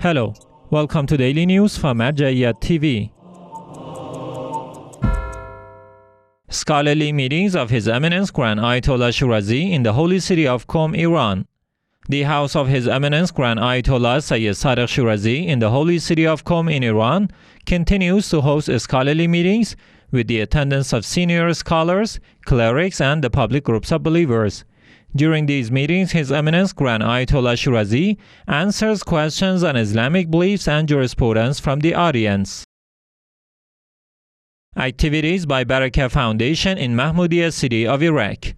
Hello, welcome to Daily News from Mahmoudiya TV. Scholarly meetings of His Eminence Grand Ayatollah Shirazi in the holy city of Qom, Iran. The house of His Eminence Grand Ayatollah Sayyid Sadiq Shirazi in the holy city of Qom in Iran continues to host scholarly meetings with the attendance of senior scholars, clerics, and the public groups of believers. During these meetings, His Eminence Grand Ayatollah Shirazi answers questions on Islamic beliefs and jurisprudence from the audience. Activities by Baraka Foundation in Mahmoudiya city of Iraq.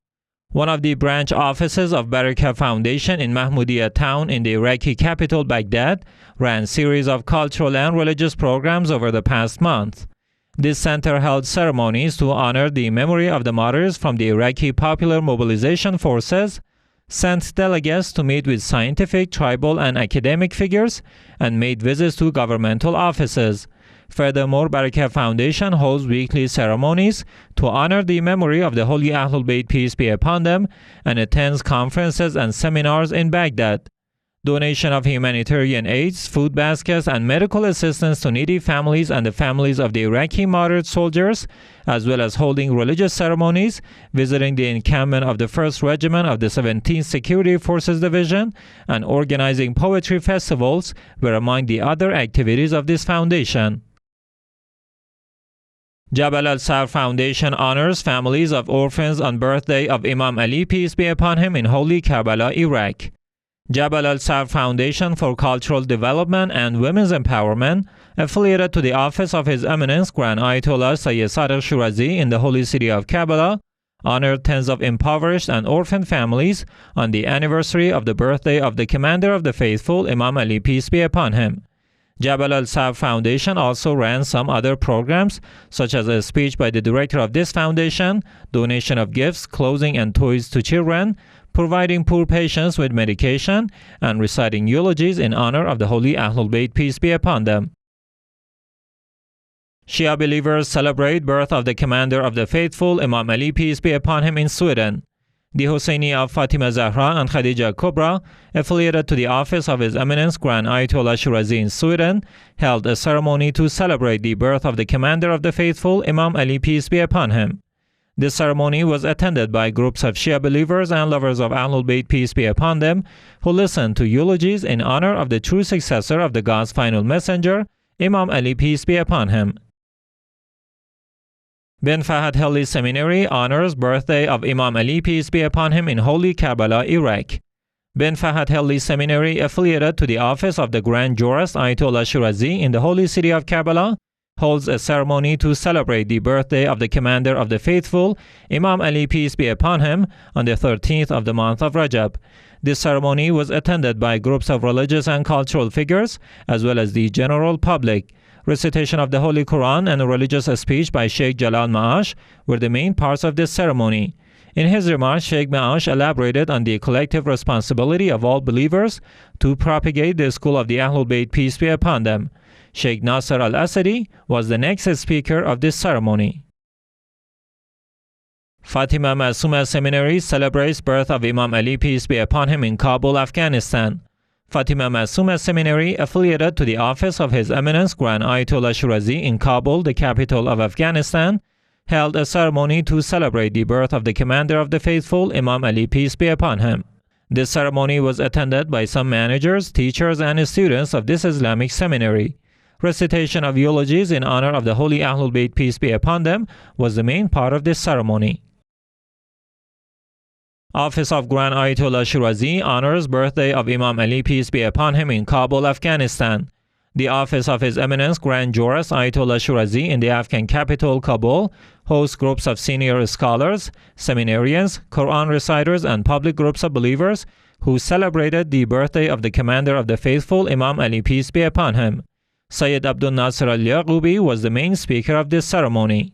One of the branch offices of Baraka Foundation in Mahmoudiya town in the Iraqi capital Baghdad ran a series of cultural and religious programs over the past month. This center held ceremonies to honor the memory of the martyrs from the Iraqi Popular Mobilization Forces, sent delegates to meet with scientific, tribal, and academic figures, and made visits to governmental offices. Furthermore, Baraka Foundation holds weekly ceremonies to honor the memory of the Holy Ahlul Bayt, peace be upon them, and attends conferences and seminars in Baghdad. Donation of humanitarian aids, food baskets, and medical assistance to needy families and the families of the Iraqi martyred soldiers, as well as holding religious ceremonies, visiting the encampment of the 1st Regiment of the 17th Security Forces Division, and organizing poetry festivals were among the other activities of this foundation. Jabal al-Sabr Foundation honors families of orphans on birthday of Imam Ali, peace be upon him, in holy Karbala, Iraq. Jabal al-Sabr Foundation for Cultural Development and Women's Empowerment, affiliated to the office of His Eminence Grand Ayatollah Sayyid Sadiq Shirazi in the holy city of Karbala, honored tens of impoverished and orphan families on the anniversary of the birthday of the Commander of the Faithful, Imam Ali, peace be upon him. Jabal al-Sabr Foundation also ran some other programs, such as a speech by the director of this foundation, donation of gifts, clothing, and toys to children, providing poor patients with medication, and reciting eulogies in honor of the Holy Ahlul Bayt, peace be upon them. Shia believers celebrate birth of the Commander of the Faithful, Imam Ali, peace be upon him, in Sweden. The Husseini of Fatima, Zahra, and Khadija Kubra, affiliated to the office of His Eminence Grand Ayatollah Shirazi in Sweden, held a ceremony to celebrate the birth of the Commander of the Faithful, Imam Ali, peace be upon him. This ceremony was attended by groups of Shia believers and lovers of Ahlul Bayt, peace be upon them, who listened to eulogies in honor of the true successor of the God's final messenger, Imam Ali, peace be upon him. Fahad Hilli Seminary honors birthday of Imam Ali, peace be upon him, in holy Karbala, Iraq. Fahad Hilli Seminary, affiliated to the office of the Grand Jurist Ayatollah Shirazi in the holy city of Karbala, holds a ceremony to celebrate the birthday of the Commander of the Faithful, Imam Ali, peace be upon him, on the 13th of the month of Rajab. This ceremony was attended by groups of religious and cultural figures, as well as the general public. Recitation of the Holy Quran and a religious speech by Sheikh Jalal Maash were the main parts of this ceremony. In his remarks, Sheikh Maash elaborated on the collective responsibility of all believers to propagate the school of the Ahlul Bayt, peace be upon them. Sheikh Nasser al-Asadi was the next speaker of this ceremony. Fatima Masoumeh Seminary celebrates birth of Imam Ali, peace be upon him, in Kabul, Afghanistan. Fatima Masoumeh Seminary, affiliated to the office of His Eminence Grand Ayatollah Shirazi in Kabul, the capital of Afghanistan, held a ceremony to celebrate the birth of the Commander of the Faithful, Imam Ali, peace be upon him. This ceremony was attended by some managers, teachers, and students of this Islamic seminary. Recitation of eulogies in honor of the Holy Ahlul Bayt, peace be upon them, was the main part of this ceremony. Office of Grand Ayatollah Shirazi honors birthday of Imam Ali, peace be upon him, in Kabul, Afghanistan. The office of His Eminence Grand Jurist Ayatollah Shirazi in the Afghan capital Kabul hosts groups of senior scholars, seminarians, Quran reciters, and public groups of believers who celebrated the birthday of the Commander of the Faithful, Imam Ali, peace be upon him. Sayyid Abdul Nasir al-Yaqubi was the main speaker of this ceremony.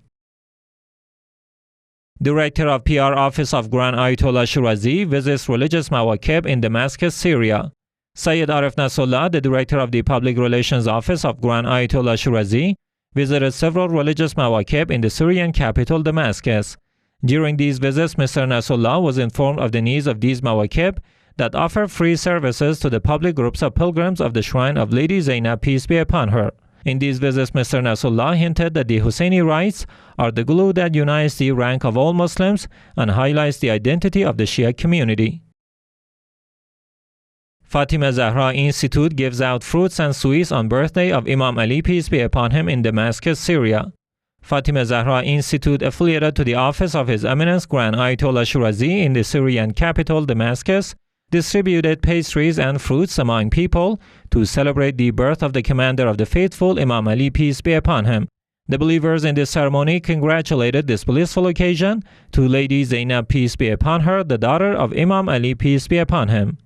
Director of PR Office of Grand Ayatollah Shirazi visits religious Mawakib in Damascus, Syria. Sayyid Arif Nasrullah, the director of the Public Relations Office of Grand Ayatollah Shirazi, visited several religious Mawakib in the Syrian capital Damascus. During these visits, Mr. Nasrullah was informed of the needs of these Mawakib, that offer free services to the public groups of pilgrims of the shrine of Lady Zainab, peace be upon her. In these visits, Mr. Nasrullah hinted that the Husseini rites are the glue that unites the rank of all Muslims and highlights the identity of the Shia community. Fatima Zahra Institute gives out fruits and sweets on birthday of Imam Ali, peace be upon him, in Damascus, Syria. Fatima Zahra Institute, affiliated to the office of His Eminence Grand Ayatollah Shirazi in the Syrian capital Damascus, distributed pastries and fruits among people to celebrate the birth of the commander of the faithful, Imam Ali, peace be upon him. The believers in this ceremony congratulated this blissful occasion to Lady Zainab, peace be upon her, the daughter of Imam Ali, peace be upon him.